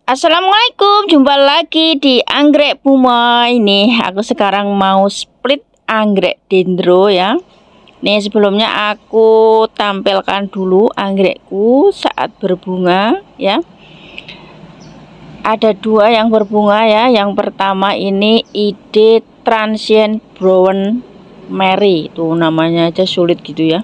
Assalamualaikum, jumpa lagi di Anggrek Bumoy. Nih, aku sekarang mau split anggrek dendro ya. Nih, sebelumnya aku tampilkan dulu anggrekku saat berbunga ya. Ada dua yang berbunga ya. Yang pertama ini ide Transient Brown Mary. Tuh namanya aja sulit gitu ya.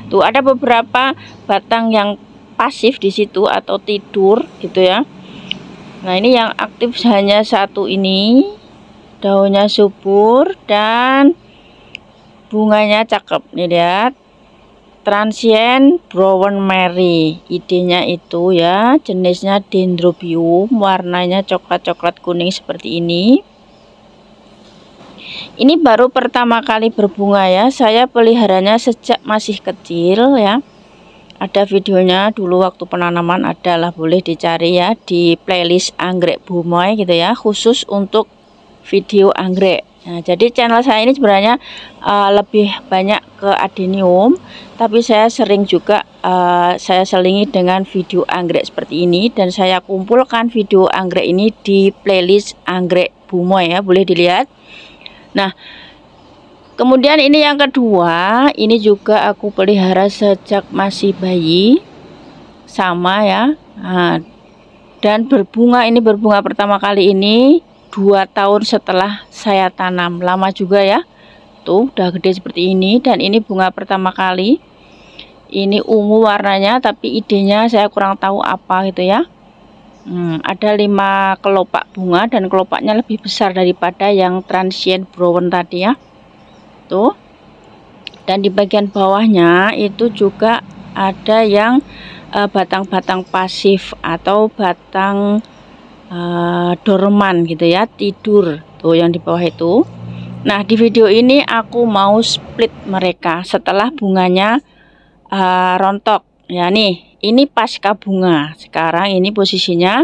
Tuh ada beberapa batang yang pasif di situ atau tidur gitu ya. Nah, ini yang aktif hanya satu ini. Daunnya subur dan bunganya cakep. Nih lihat. Transient Brown Mary. Idenya itu ya, jenisnya dendrobium, warnanya coklat-coklat kuning seperti ini. Ini baru pertama kali berbunga ya. Saya peliharanya sejak masih kecil ya. Ada videonya dulu waktu penanaman, adalah boleh dicari ya di playlist Anggrek Bumoy gitu ya, khusus untuk video anggrek. Nah, jadi channel saya ini sebenarnya lebih banyak ke adenium, tapi saya sering juga saya selingi dengan video anggrek seperti ini, dan saya kumpulkan video anggrek ini di playlist Anggrek Bumoy ya, boleh dilihat. Nah, kemudian ini yang kedua, ini juga aku pelihara sejak masih bayi, sama ya. Nah, dan berbunga, ini berbunga pertama kali ini 2 tahun setelah saya tanam, lama juga ya. Tuh udah gede seperti ini, dan ini bunga pertama kali. Ini ungu warnanya, tapi idenya saya kurang tahu apa gitu ya. Ada 5 kelopak bunga dan kelopaknya lebih besar daripada yang Transient Brown tadi ya. Tuh, dan di bagian bawahnya itu juga ada yang batang-batang pasif atau batang dorman gitu ya, tidur tuh yang di bawah itu. Nah, di video ini aku mau split mereka setelah bunganya rontok ya. Nih, ini pasca bunga. Sekarang ini posisinya,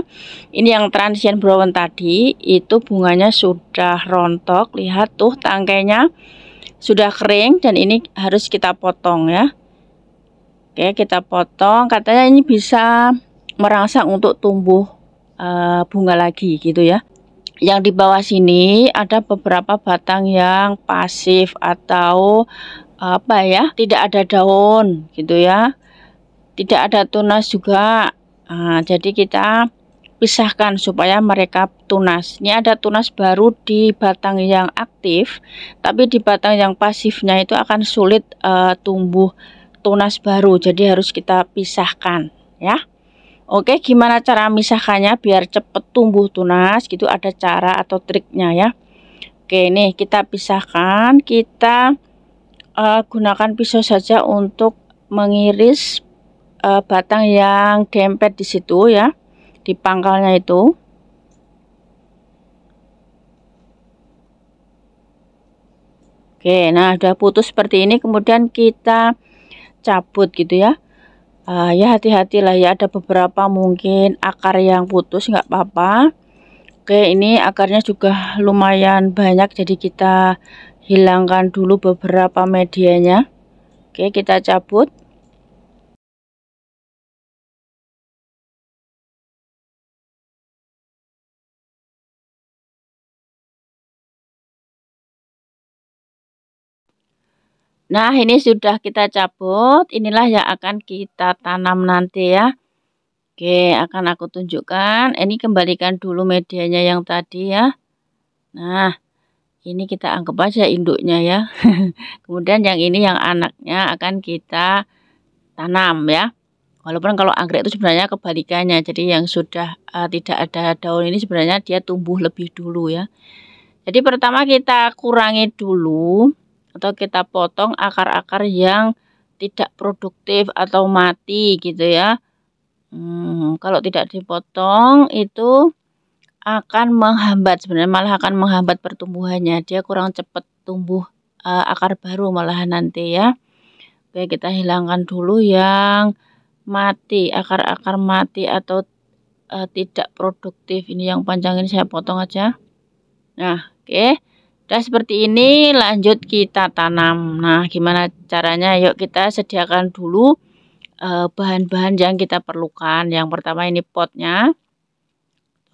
ini yang Transient Brown tadi itu bunganya sudah rontok. Lihat tuh tangkainya sudah kering, dan ini harus kita potong ya. Oke, kita potong. Katanya ini bisa merangsang untuk tumbuh bunga lagi gitu ya. Yang di bawah sini ada beberapa batang yang pasif atau apa ya, tidak ada daun gitu ya, tidak ada tunas juga. Jadi kita pisahkan supaya mereka tunas. Ini ada tunas baru di batang yang aktif, tapi di batang yang pasifnya itu akan sulit tumbuh tunas baru, jadi harus kita pisahkan ya. Oke, gimana cara misahkannya biar cepet tumbuh tunas gitu, ada cara atau triknya ya. Oke, nih kita pisahkan, kita gunakan pisau saja untuk mengiris batang yang dempet di situ ya, di pangkalnya itu. Oke, nah udah putus seperti ini, kemudian kita cabut gitu ya. Ya hati-hatilah ya, ada beberapa mungkin akar yang putus, nggak apa-apa. Oke, ini akarnya juga lumayan banyak, jadi kita hilangkan dulu beberapa medianya. Oke, kita cabut. Nah, ini sudah kita cabut. Inilah yang akan kita tanam nanti ya. Oke, akan aku tunjukkan. Ini kembalikan dulu medianya yang tadi ya. Nah, ini kita anggap aja induknya ya. Kemudian yang ini yang anaknya akan kita tanam ya. Walaupun kalau anggrek itu sebenarnya kebalikannya. Jadi yang sudah tidak ada daun ini sebenarnya dia tumbuh lebih dulu ya. Jadi pertama kita kurangi dulu atau kita potong akar-akar yang tidak produktif atau mati gitu ya. Kalau tidak dipotong itu akan menghambat, sebenarnya malah akan menghambat pertumbuhannya. Dia kurang cepat tumbuh akar baru malahan nanti ya. Oke, kita hilangkan dulu yang mati, akar-akar mati atau tidak produktif. Ini yang panjang ini saya potong aja. Nah, oke. Udah seperti ini, lanjut kita tanam. Nah, gimana caranya? Yuk kita sediakan dulu bahan-bahan yang kita perlukan. Yang pertama ini potnya.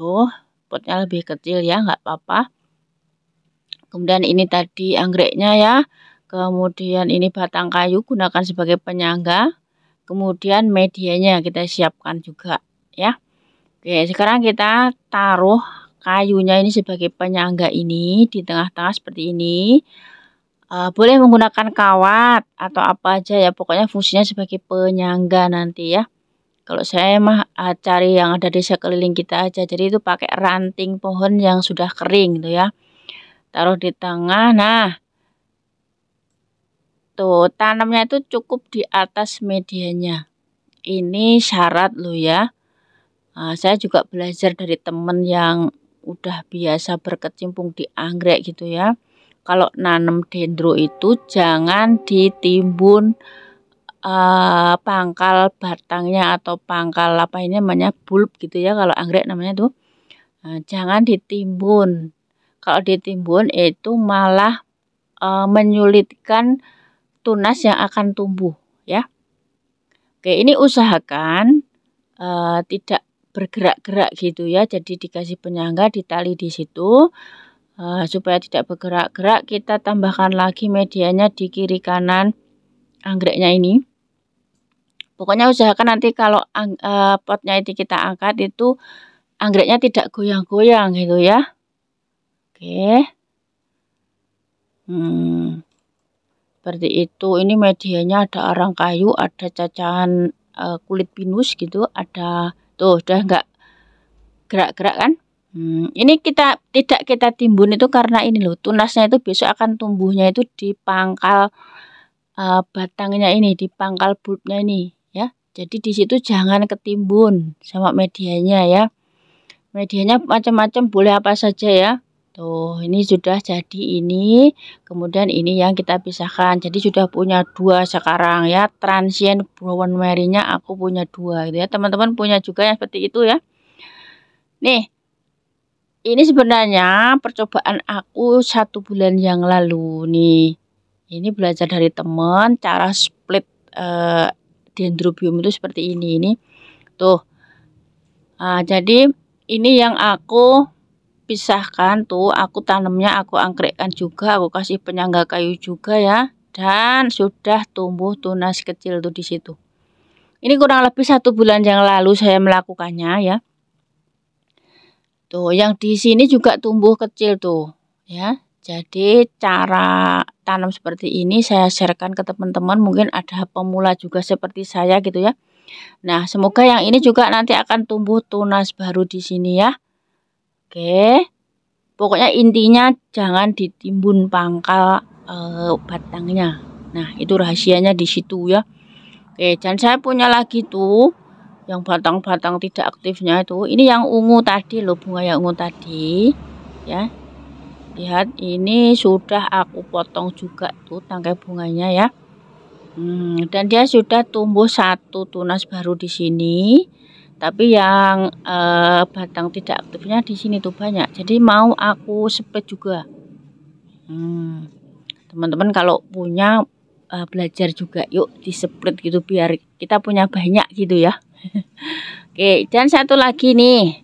Tuh, potnya lebih kecil ya, nggak apa-apa. Kemudian ini tadi anggreknya ya. Kemudian ini batang kayu gunakan sebagai penyangga. Kemudian medianya kita siapkan juga ya. Oke, sekarang kita taruh kayunya ini sebagai penyangga ini di tengah-tengah seperti ini. Boleh menggunakan kawat atau apa aja ya, pokoknya fungsinya sebagai penyangga nanti ya. Kalau saya mah cari yang ada di sekeliling kita aja. Jadi itu pakai ranting pohon yang sudah kering gitu ya. Taruh di tengah. Nah, tuh tanamnya itu cukup di atas medianya. Ini syarat loh ya. Saya juga belajar dari temen yang udah biasa berkecimpung di anggrek gitu ya. Kalau nanam dendro itu jangan ditimbun pangkal batangnya atau pangkal apa ini namanya bulb gitu ya, kalau anggrek namanya tuh. Jangan ditimbun. Kalau ditimbun itu malah menyulitkan tunas yang akan tumbuh ya. Oke, ini usahakan tidak bergerak-gerak gitu ya. Jadi dikasih penyangga, ditali di situ supaya tidak bergerak-gerak. Kita tambahkan lagi medianya di kiri kanan anggreknya ini. Pokoknya usahakan nanti kalau potnya itu kita angkat itu anggreknya tidak goyang-goyang gitu ya. Oke. Seperti itu. Ini medianya ada arang kayu, ada cacahan kulit pinus gitu, ada tuh udah nggak gerak-gerak kan. Ini tidak kita timbun itu karena ini loh, tunasnya itu besok akan tumbuhnya itu di pangkal batangnya ini, di pangkal bulbnya ini ya. Jadi di situ jangan ketimbun sama medianya ya. Medianya macam-macam, boleh apa saja ya. Tuh, ini sudah jadi ini. Kemudian ini yang kita pisahkan. Jadi sudah punya 2 sekarang ya. Transient brown Mary-nya aku punya 2 gitu ya. Teman-teman punya juga yang seperti itu ya. Nih. Ini sebenarnya percobaan aku 1 bulan yang lalu nih. Ini belajar dari teman cara split dendrobium itu seperti ini. Ini tuh. Jadi ini yang aku pisahkan tuh, aku tanamnya aku angkrekkan juga, aku kasih penyangga kayu juga ya, dan sudah tumbuh tunas kecil tuh di situ. Ini kurang lebih 1 bulan yang lalu saya melakukannya ya. Tuh, yang di sini juga tumbuh kecil tuh ya. Jadi cara tanam seperti ini saya sharekan ke teman-teman, mungkin ada pemula juga seperti saya gitu ya. Nah, semoga yang ini juga nanti akan tumbuh tunas baru di sini ya. Oke, pokoknya intinya jangan ditimbun pangkal batangnya. Nah, itu rahasianya di situ ya. Oke, dan saya punya lagi tuh yang batang-batang tidak aktifnya itu. Ini yang ungu tadi loh, bunga yang ungu tadi ya. Lihat, ini sudah aku potong juga tuh tangkai bunganya ya. Dan dia sudah tumbuh 1 tunas baru di sini. Tapi yang batang tidak aktifnya di sini tuh banyak. Jadi mau aku split juga. Teman-teman kalau punya belajar juga yuk di split gitu biar kita punya banyak gitu ya. Oke, dan satu lagi nih.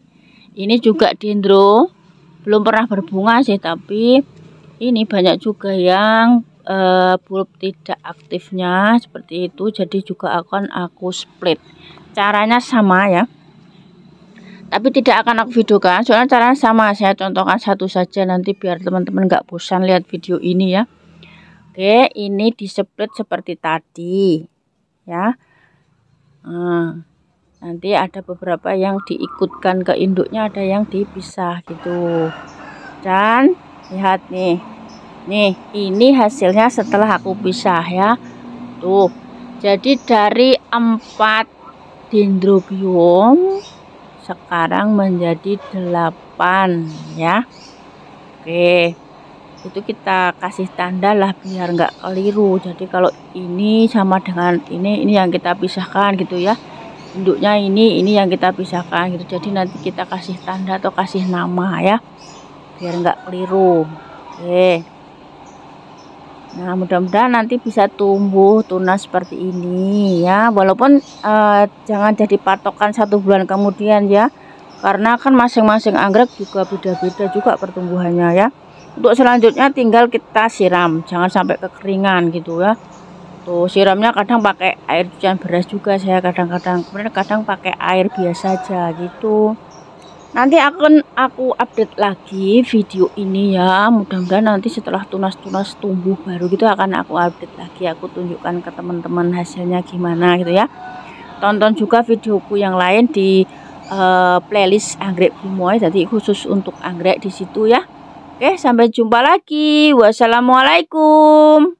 Ini juga dendro. Belum pernah berbunga sih, tapi ini banyak juga yang bulb tidak aktifnya seperti itu. Jadi juga akan aku split. Caranya sama ya, tapi tidak akan aku videokan soalnya caranya sama. Saya contohkan satu saja nanti biar teman-teman nggak bosan lihat video ini ya. Oke, ini di split seperti tadi ya. Nanti ada beberapa yang diikutkan ke induknya, ada yang dipisah gitu. Dan lihat nih, ini hasilnya setelah aku pisah ya. Tuh, jadi dari 4 dendrobium sekarang menjadi 8 ya. Oke, itu kita kasih tanda lah biar nggak keliru. Jadi kalau ini sama dengan ini yang kita pisahkan gitu ya. Induknya ini yang kita pisahkan gitu. Jadi nanti kita kasih tanda atau kasih nama ya, biar nggak keliru. Oke. Nah, mudah-mudahan nanti bisa tumbuh tunas seperti ini ya. Walaupun jangan jadi patokan 1 bulan kemudian ya. karena kan masing-masing anggrek juga beda-beda juga pertumbuhannya ya. Untuk selanjutnya tinggal kita siram, jangan sampai kekeringan gitu ya. Tuh siramnya kadang pakai air cucian beras juga saya kadang-kadang, kemudian kadang pakai air biasa aja gitu. Nanti akan aku update lagi video ini ya. Mudah-mudahan nanti setelah tunas-tunas tumbuh baru gitu akan aku update lagi. Aku tunjukkan ke teman-teman hasilnya gimana gitu ya. Tonton juga videoku yang lain di playlist anggrek Bumoy. Jadi khusus untuk anggrek di situ ya. Oke, sampai jumpa lagi. Wassalamualaikum.